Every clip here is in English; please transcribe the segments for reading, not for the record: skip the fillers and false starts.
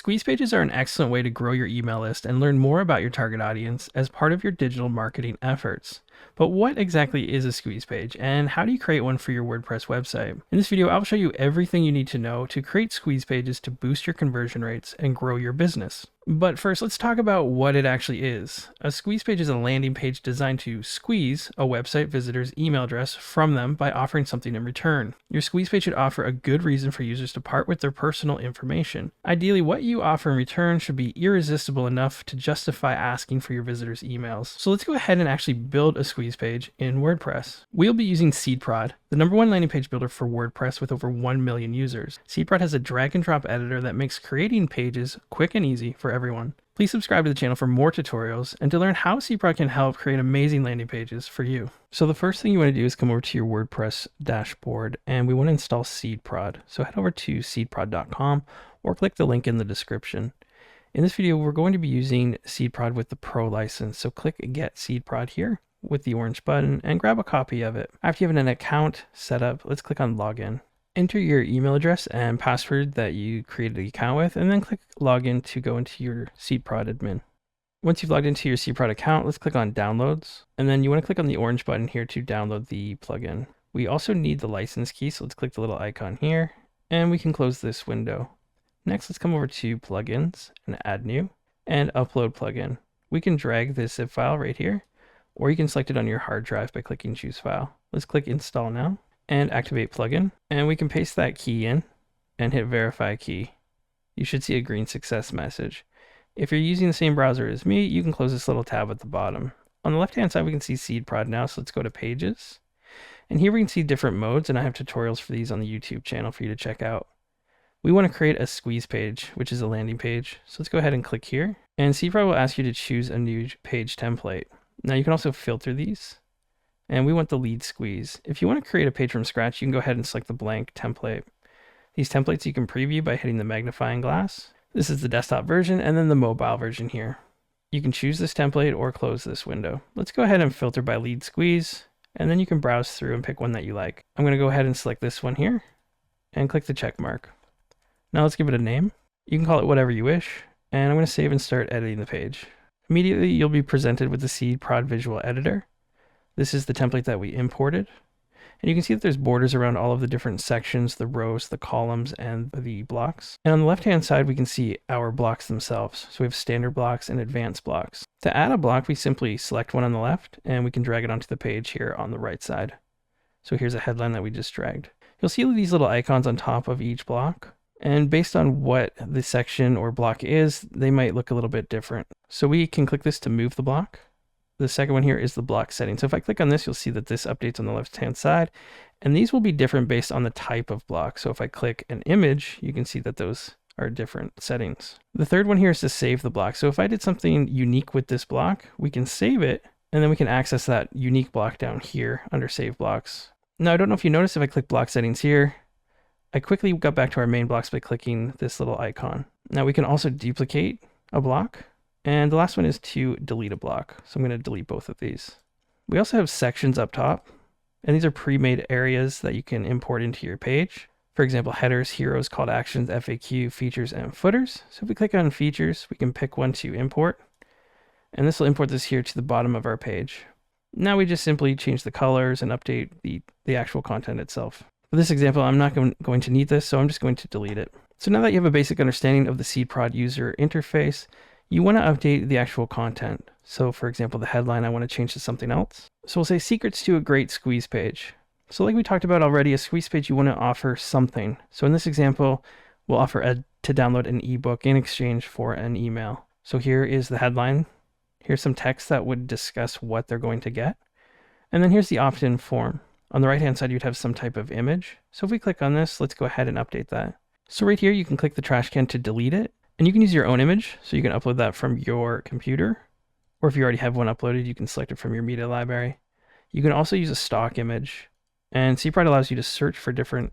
Squeeze pages are an excellent way to grow your email list and learn more about your target audience as part of your digital marketing efforts. But what exactly is a squeeze page, and how do you create one for your WordPress website? In this video, I'll show you everything you need to know to create squeeze pages to boost your conversion rates and grow your business. But first, let's talk about what it actually is. A squeeze page is a landing page designed to squeeze a website visitor's email address from them by offering something in return. Your squeeze page should offer a good reason for users to part with their personal information. Ideally, what you offer in return should be irresistible enough to justify asking for your visitors' emails. So let's go ahead and actually build a squeeze page in WordPress. We'll be using SeedProd, the #1 landing page builder for WordPress with over 1 million users. SeedProd has a drag and drop editor that makes creating pages quick and easy for everyone. Please subscribe to the channel for more tutorials and to learn how SeedProd can help create amazing landing pages for you. So the first thing you want to do is come over to your WordPress dashboard and we want to install SeedProd. So head over to seedprod.com or click the link in the description. In this video, we're going to be using SeedProd with the Pro license. So click Get SeedProd here with the orange button and grab a copy of it. After you have an account set up, let's click on Login. Enter your email address and password that you created the account with, and then click Login to go into your SeedProd admin. Once you've logged into your SeedProd account, let's click on Downloads, and then you want to click on the orange button here to download the plugin. We also need the license key, so let's click the little icon here, and we can close this window. Next, let's come over to Plugins and Add New, and Upload Plugin. We can drag this zip file right here, or you can select it on your hard drive by clicking Choose File. Let's click Install now and activate plugin, and we can paste that key in and hit Verify Key. You should see a green success message. If you're using the same browser as me, you can close this little tab at the bottom. On the left hand side, we can see SeedProd now, so let's go to Pages. And here we can see different modes, and I have tutorials for these on the YouTube channel for you to check out. We want to create a squeeze page, which is a landing page. So let's go ahead and click here, and SeedProd will ask you to choose a new page template. Now you can also filter these, and we want the lead squeeze. If you want to create a page from scratch, you can go ahead and select the blank template. These templates you can preview by hitting the magnifying glass. This is the desktop version and then the mobile version here. You can choose this template or close this window. Let's go ahead and filter by lead squeeze, and then you can browse through and pick one that you like. I'm going to go ahead and select this one here and click the check mark. Now let's give it a name. You can call it whatever you wish, and I'm going to save and start editing the page. Immediately you'll be presented with the SeedProd visual editor. This is the template that we imported. And you can see that there's borders around all of the different sections, the rows, the columns, and the blocks. And on the left-hand side, we can see our blocks themselves. So we have standard blocks and advanced blocks. To add a block, we simply select one on the left, and we can drag it onto the page here on the right side. So here's a headline that we just dragged. You'll see these little icons on top of each block. And based on what the section or block is, they might look a little bit different. So we can click this to move the block. The second one here is the block setting. So if I click on this, you'll see that this updates on the left-hand side, and these will be different based on the type of block. So if I click an image, you can see that those are different settings. The third one here is to save the block. So if I did something unique with this block, we can save it, and then we can access that unique block down here under Save Blocks. Now, I don't know if you noticed, if I click block settings here, I quickly got back to our main blocks by clicking this little icon. Now we can also duplicate a block. And the last one is to delete a block. So I'm going to delete both of these. We also have sections up top, and these are pre-made areas that you can import into your page. For example, headers, heroes, call to actions, FAQ, features, and footers. So if we click on features, we can pick one to import, and this will import this here to the bottom of our page. Now we just simply change the colors and update the actual content itself. For this example, I'm not going to need this, so I'm just going to delete it. So now that you have a basic understanding of the SeedProd user interface, you want to update the actual content. So for example, the headline, I want to change to something else. So we'll say secrets to a great squeeze page. So like we talked about already, a squeeze page, you want to offer something. So in this example, we'll offer to download an ebook in exchange for an email. So here is the headline. Here's some text that would discuss what they're going to get. And then here's the opt-in form. On the right-hand side, you'd have some type of image. So if we click on this, let's go ahead and update that. So right here, you can click the trash can to delete it. And you can use your own image, so you can upload that from your computer, or if you already have one uploaded, you can select it from your media library. You can also use a stock image, and SeedProd allows you to search for different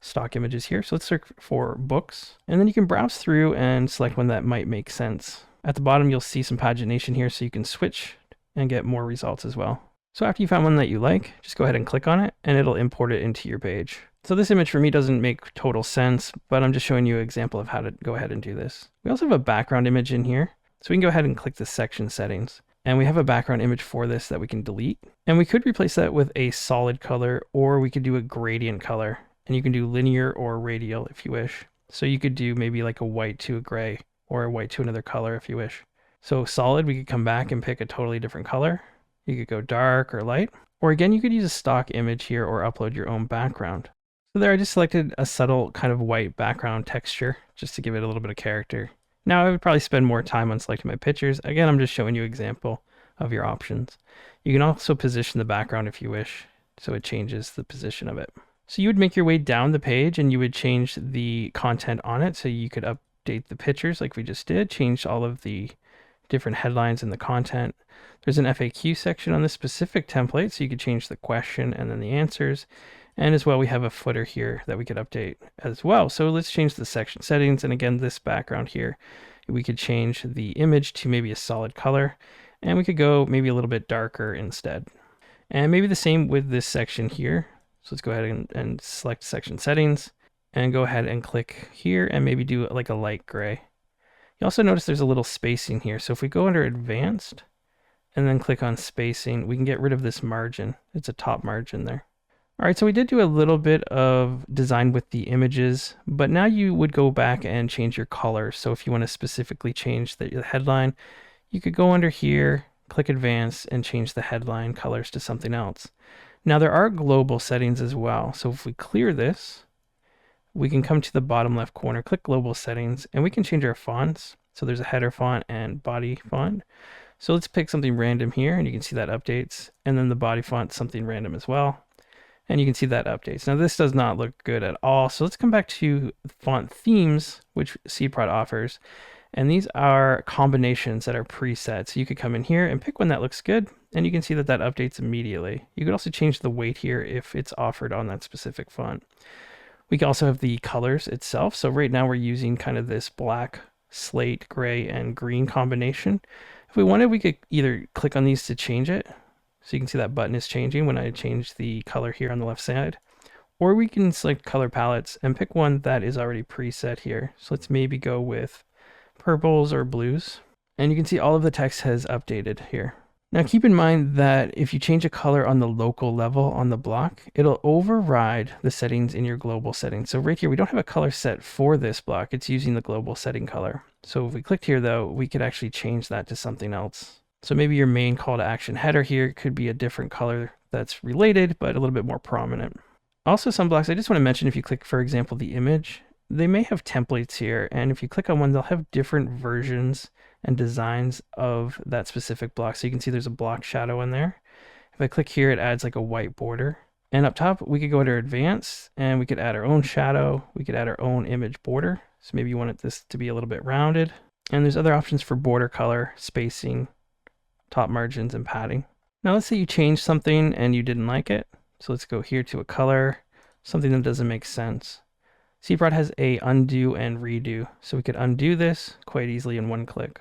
stock images here. So let's search for books, and then you can browse through and select one that might make sense. At the bottom, you'll see some pagination here, so you can switch and get more results as well. So after you found one that you like, just go ahead and click on it, and it'll import it into your page. So this image for me doesn't make total sense, but I'm just showing you an example of how to go ahead and do this. We also have a background image in here. So we can go ahead and click the section settings. And we have a background image for this that we can delete. And we could replace that with a solid color, or we could do a gradient color. And you can do linear or radial if you wish. So you could do maybe like a white to a gray, or a white to another color if you wish. So solid, we could come back and pick a totally different color. You could go dark or light. Or again, you could use a stock image here or upload your own background. So there I just selected a subtle kind of white background texture just to give it a little bit of character. Now I would probably spend more time on selecting my pictures. Again, I'm just showing you an example of your options. You can also position the background if you wish, so it changes the position of it. So you would make your way down the page and you would change the content on it. So you could update the pictures like we just did, change all of the different headlines in the content. There's an FAQ section on this specific template, so you could change the question and then the answers. And as well, we have a footer here that we could update as well. So let's change the section settings. And again, this background here, we could change the image to maybe a solid color, and we could go maybe a little bit darker instead. And maybe the same with this section here. So let's go ahead and select section settings and go ahead and click here and maybe do like a light gray. You also notice there's a little spacing here. So if we go under advanced and then click on spacing, we can get rid of this margin. It's a top margin there. All right, so we did do a little bit of design with the images, but now you would go back and change your colors. So if you want to specifically change the headline, you could go under here, click advanced, and change the headline colors to something else. Now there are global settings as well. So if we clear this, we can come to the bottom left corner, click global settings, and we can change our fonts. So there's a header font and body font. So let's pick something random here, and you can see that updates. And then the body font, something random as well. And you can see that updates. Now this does not look good at all. So let's come back to font themes, which SeedProd offers. And these are combinations that are preset. So you could come in here and pick one that looks good, and you can see that that updates immediately. You could also change the weight here if it's offered on that specific font. We can also have the colors itself. So right now we're using kind of this black, slate, gray, and green combination. If we wanted, we could either click on these to change it. So you can see that button is changing when I change the color here on the left side. Or we can select color palettes and pick one that is already preset here. So let's maybe go with purples or blues. And you can see all of the text has updated here. Now keep in mind that if you change a color on the local level on the block, it'll override the settings in your global settings. So right here, we don't have a color set for this block. It's using the global setting color. So if we clicked here though, we could actually change that to something else. So maybe your main call to action header here could be a different color that's related, but a little bit more prominent. Also some blocks, I just want to mention, if you click, for example, the image, they may have templates here. And if you click on one, they'll have different versions and designs of that specific block. So you can see there's a block shadow in there. If I click here, it adds like a white border. And up top, we could go to advanced and we could add our own shadow. We could add our own image border. So maybe you wanted this to be a little bit rounded. And there's other options for border color, spacing, top margins, and padding. Now let's say you changed something and you didn't like it. So let's go here to a color, something that doesn't make sense. SeedProd has a undo and redo. So we could undo this quite easily in one click.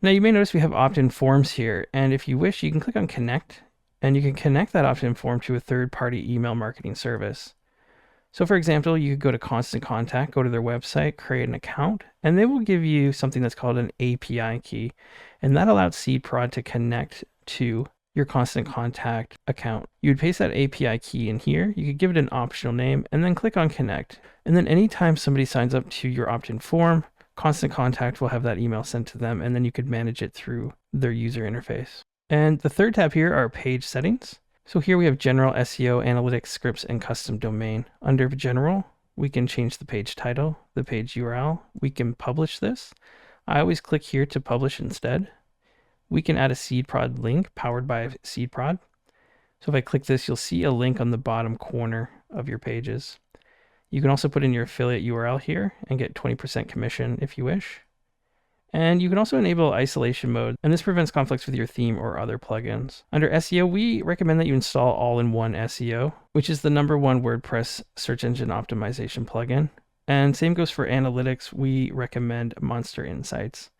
Now you may notice we have opt-in forms here. And if you wish, you can click on connect and you can connect that opt-in form to a third-party email marketing service. So for example, you could go to Constant Contact, go to their website, create an account, and they will give you something that's called an API key. And that allows SeedProd to connect to your Constant Contact account. You would paste that API key in here. You could give it an optional name and then click on connect. And then anytime somebody signs up to your opt-in form, Constant Contact will have that email sent to them, and then you could manage it through their user interface. And the third tab here are page settings. So here we have general SEO, analytics, scripts, and custom domain. Under general, we can change the page title, the page URL. We can publish this. I always click here to publish instead. We can add a SeedProd link powered by SeedProd. So if I click this, you'll see a link on the bottom corner of your pages. You can also put in your affiliate URL here and get 20% commission if you wish. And you can also enable isolation mode, and this prevents conflicts with your theme or other plugins. Under SEO, we recommend that you install All-in-One SEO, which is the #1 WordPress search engine optimization plugin. And same goes for analytics. We recommend Monster Insights.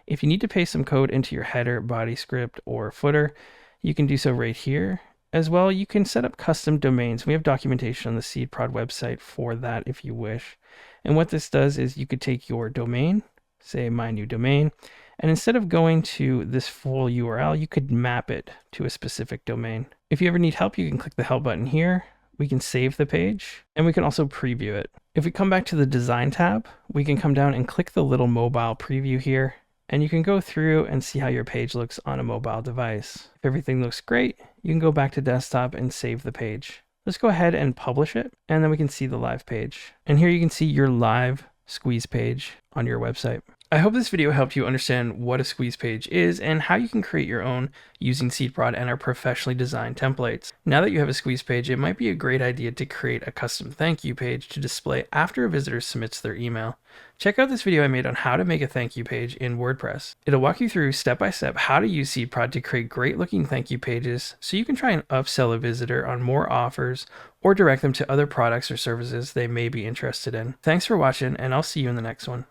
If you need to paste some code into your header, body script, or footer, you can do so right here. As well, you can set up custom domains. We have documentation on the SeedProd website for that if you wish. And what this does is you could take your domain, say my new domain, and instead of going to this full URL, you could map it to a specific domain. If you ever need help, you can click the help button here. We can save the page, and we can also preview it. If we come back to the design tab, we can come down and click the little mobile preview here, and you can go through and see how your page looks on a mobile device. If everything looks great, you can go back to desktop and save the page. Let's go ahead and publish it, and then we can see the live page. And here you can see your live squeeze page on your website. I hope this video helped you understand what a squeeze page is and how you can create your own using SeedProd and our professionally designed templates. Now that you have a squeeze page, it might be a great idea to create a custom thank you page to display after a visitor submits their email. Check out this video I made on how to make a thank you page in WordPress. It'll walk you through step by step how to use SeedProd to create great looking thank you pages so you can try and upsell a visitor on more offers or direct them to other products or services they may be interested in. Thanks for watching, and I'll see you in the next one.